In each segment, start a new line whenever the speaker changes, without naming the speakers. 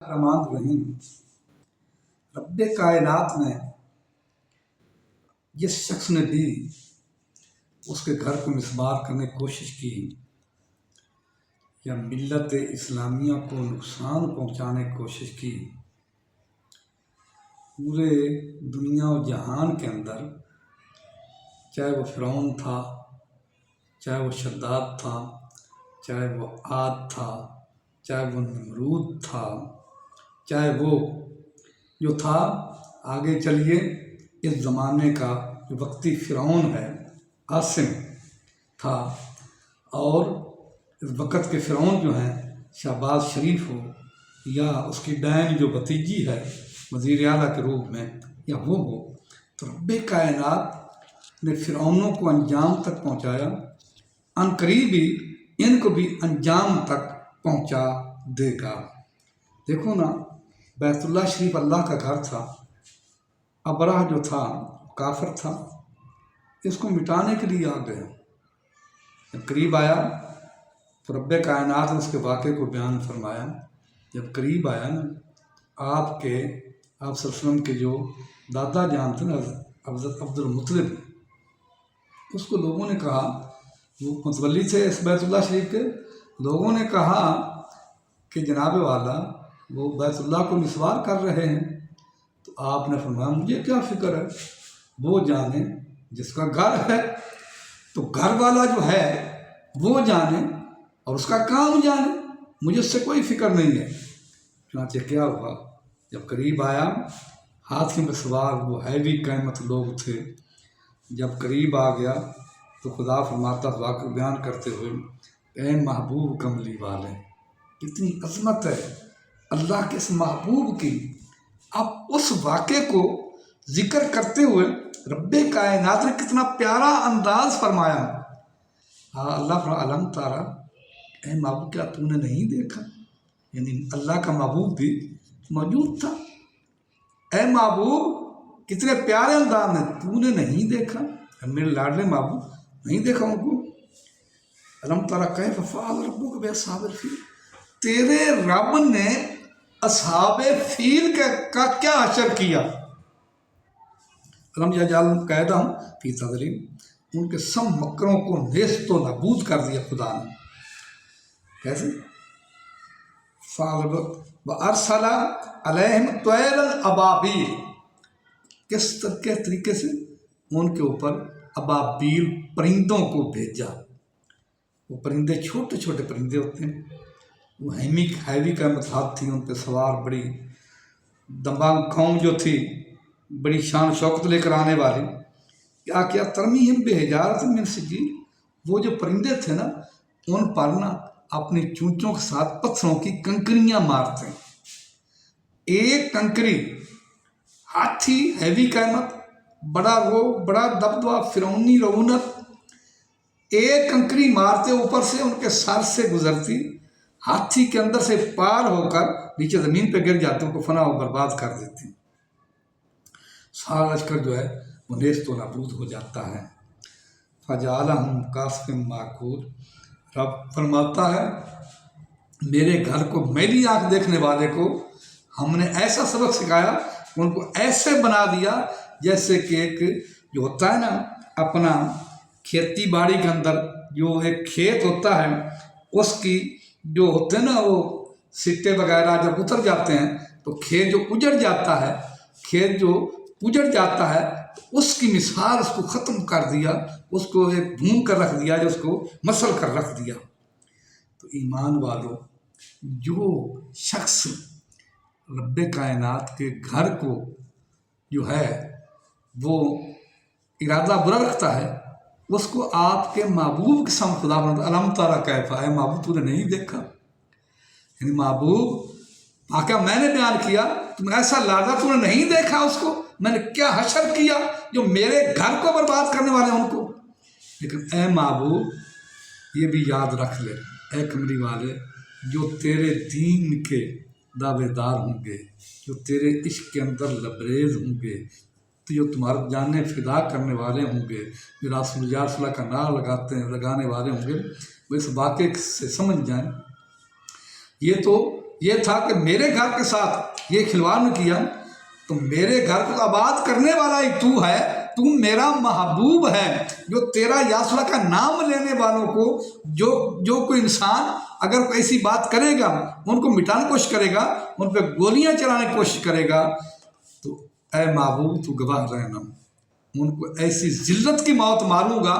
रहमान रहीम। रब्बे कायनात ने जिस शख्स ने भी उसके घर को मिसबार करने की कोशिश की या मिल्लत इस्लामिया को नुकसान पहुंचाने की कोशिश की, पूरे दुनिया और जहान के अंदर, चाहे वो फ़िरौन था, चाहे वो शद्दाद था, चाहे वो आद था, चाहे वो नमरूद था, चाहे वो जो था, आगे चलिए, इस ज़माने का जो वक्ती फ़िरौन है आसिम था, और इस वक़्त के फ़िरौन जो हैं शहबाज शरीफ हो या उसकी डायन जो भतीजी है वज़ीर आला के रूप में, या वो हो, तो रब्बे कायनात ने फ़िरौनों को अंजाम तक पहुँचाया, अनकरीब ही इनको भी अंजाम तक पहुँचा देगा। देखो ना, बैतुल्लाह शरीफ अल्लाह का घर था, अबरह जो था काफिर था, इसको मिटाने के लिए आ गया। जब करीब आया तो रब्बे कायनात ने उसके वाक़े को बयान फरमाया। जब करीब आया ना, आप सल्लल्लाहु अलैहि वसल्लम के जो दादा जान थे ना हज़रत अब्दुल मुत्तलिब, उसको लोगों ने कहा, वो मुतवल्ली थे इस बैतुल्लाह शरीफ के, लोगों ने कहा कि जनाब वाला वो बैतुल्लाह को मिसवार कर रहे हैं। तो आपने फरमाया मुझे क्या फ़िक्र है, वो जाने जिसका घर है, तो घर वाला जो है वो जाने और उसका काम जाने, मुझे उससे कोई फ़िक्र नहीं है। चुनांचे क्या हुआ, जब करीब आया, हाथी में सवार वो हैवी क़ीमत लोग थे, जब करीब आ गया तो खुदा फरमाता वाक़या बयान करते हुए, ऐ महबूब कमली वाले, कितनी अज़मत है अल्लाह के इस महबूब की। अब उस वाक़े को ज़िक्र करते हुए रब्बे कायनात ने कितना प्यारा अंदाज़ फरमाया। हाँ, अल्लाह अलम तारा, ऐ महबूब क्या तूने नहीं देखा, यानी अल्लाह का महबूब भी मौजूद था। ऐ महबूब कितने प्यारे अंदाज में, तूने नहीं देखा, मेरे लाडले महबूब नहीं देखा उनको। अलम तारा कैफ़ फ़अल रब्बुक बिअस्हाबिल फ़ील, तेरे रब ने अस्हाबे फ़ील का क्या असर किया। अलम यजअल कैदहुम फ़ी तज़लील, उनके सब मकरों को नेस्तो नाबूद कर दिया खुदा ने। कैसे? व अरसला अलैहिम तैरन अबाबील, किस तरीके से उनके ऊपर अबाबील परिंदों को भेजा। वो परिंदे छोटे छोटे परिंदे होते हैं, वो हैवी का मतलब थी, उन पर सवार बड़ी दबंग कौम जो थी, बड़ी शान शौकत लेकर आने वाली। क्या किया, तरमीहिम बिहिजारत मिन सिज्जील, वो जो परिंदे थे ना, उन पर ना अपनी चूंचों के साथ पत्थरों की कंकरियां मारते। एक कंकरी, हाथी हैवी क़ीमत, बड़ा दबदबा, फिरौनी रऊनक, एक कंकरी मारते ऊपर से उनके सर से गुजरती, हाथी के अंदर से पार होकर नीचे ज़मीन पे गिर जाते, उनको फना और बर्बाद कर देती। सारा लश्कर जो है वो नेस्तो नाबूद हो जाता है। फजालहुम कास्फिम माकूल, रब फरमाता है मेरे घर को, मेरी आँख देखने वाले को हमने ऐसा सबक सिखाया, उनको ऐसे बना दिया जैसे कि एक जो होता है ना, अपना खेती बाड़ी के अंदर जो एक खेत होता है, उसकी जो होते हैं ना वो सिट्टे वगैरह जब उतर जाते हैं तो खेत जो उजड़ जाता है, खेत जो उजड़ जाता है तो उसकी मिसाल उसको ख़त्म कर दिया, उसको एक भून कर रख दिया, जो उसको मसल कर रख दिया। तो ईमान वालों, जो शख्स रब्बे कायनात के घर को जो है वो इरादा बुरा रखता है, उसको आपके महबूब के सामने खुदा अलम तारा कैफ़ा, है महबूब तूने नहीं देखा, यानी महबूब वाक़या मैंने बयान किया, तुम ऐसा लादा तूने नहीं देखा, उसको मैंने क्या हशर किया जो मेरे घर को बर्बाद करने वाले हैं उनको। लेकिन ऐ महबूब ये भी याद रख ले, ऐ कमरी वाले, जो तेरे दीन के दावेदार होंगे, जो तेरे इश्क के अंदर लबरेज होंगे, तो जो तुम्हारा जाने फिदा करने वाले होंगे, जो रसूलुल्लाह का नाम लगाने वाले होंगे, वो इस वाक़े से समझ जाएं। ये तो یہ تھا کہ میرے گھر کے ساتھ یہ کھلواڑ کیا، تو میرے گھر کو آباد کرنے والا ہی تو ہے، تو میرا محبوب ہے، جو تیرا یا رسول اللہ کا نام لینے والوں کو جو کوئی انسان اگر کوئی ایسی بات کرے گا، ان کو مٹانے کی کوشش کرے گا، ان پہ گولیاں چلانے کی کوشش کرے گا، تو اے محبوب تو گواہ رہنا، ان کو ایسی ذلت کی موت ماروں گا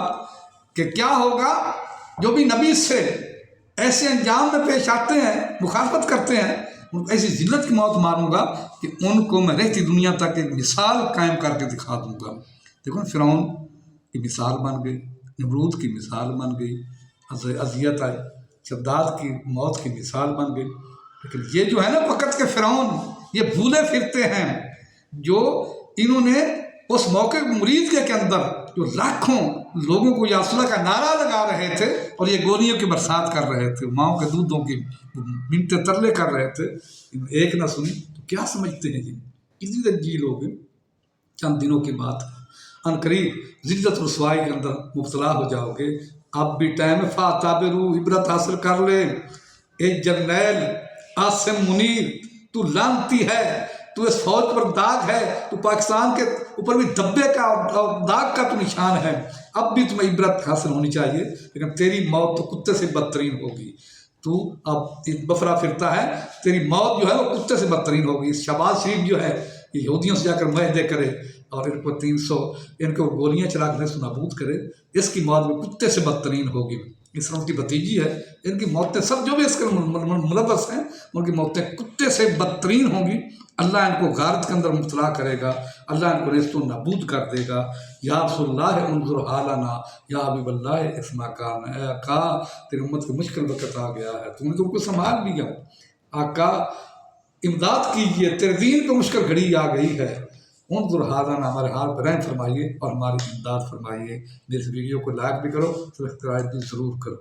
کہ کیا ہوگا، جو بھی نبی سے ایسے انجام میں پیش آتے ہیں، مخالفت کرتے ہیں، ان کو ایسی ذلت کی موت ماروں گا کہ ان کو میں رہتی دنیا تک ایک مثال قائم کر کے دکھا دوں گا۔ دیکھو فرعون کی مثال بن گئی، نمرود کی مثال بن گئی، اذیت آئی، شداد کی موت کی مثال بن گئی۔ لیکن یہ جو ہے نا وقت کے فرعون، یہ بھولے پھرتے ہیں، جو انہوں نے اس موقع مرید کے اندر جو لاکھوں لوگوں کو یا رسول اللہ کا نعرہ لگا رہے تھے اور یہ گولیوں کی برسات کر رہے تھے، ماؤں کے دودھوں کی منتیں ترلے کر رہے تھے، ایک نہ سنی تو کیا سمجھتے ہیں یہ کتنی تنجیل ہوگی؟ چند دنوں کی بات ہے، ان قریب ذلت رسوائی کے اندر مبتلا ہو جاؤ گے۔ اب بھی ٹائم فاتابرو، عبرت حاصل کر لے۔ اے جرنیل عاصم منیر، تو لانتی ہے، تو اس فوج پر داغ ہے، تو پاکستان کے اوپر بھی دبے کا داغ کا تو نشان ہے، اب بھی تمہیں عبرت حاصل ہونی چاہیے، لیکن تیری موت تو کتے سے بدترین ہوگی۔ تو اب بفرا پھرتا ہے، تیری موت جو ہے وہ کتے سے بدترین ہوگی۔ شہباز شریف جو ہے یہ یہودیوں سے جا کر معاہدے کرے اور ان کو 300 ان کو گولیاں چلا کر نابود کرے، اس کی موت بھی کتے سے بدترین ہوگی۔ اس طرح کی بھتیجی ہے، ان کی موتیں سب جو بھی اس کے ملوث ہیں ان کی موتیں کتے سے بدترین ہوں گی۔ اللہ ان کو غارت کے اندر مبتلا کرے گا، اللہ ان کو نیست و نابود کر دے گا۔ یا رسول اللہ انظر حالنا، یا حبیب اللہ اسما کان، اے آقا تیری امت کو مشکل وقت آ گیا ہے، تم نے تو ان کو سنبھال لیا، آقا امداد کیجئے، تیرے دین کو مشکل گھڑی آ گئی ہے، انظر حالنا، ہمارے حال پر رحم فرمائیے اور ہماری امداد فرمائیے۔ میرے اس ویڈیو کو لائک بھی کرو، سبسکرائب بھی ضرور کرو۔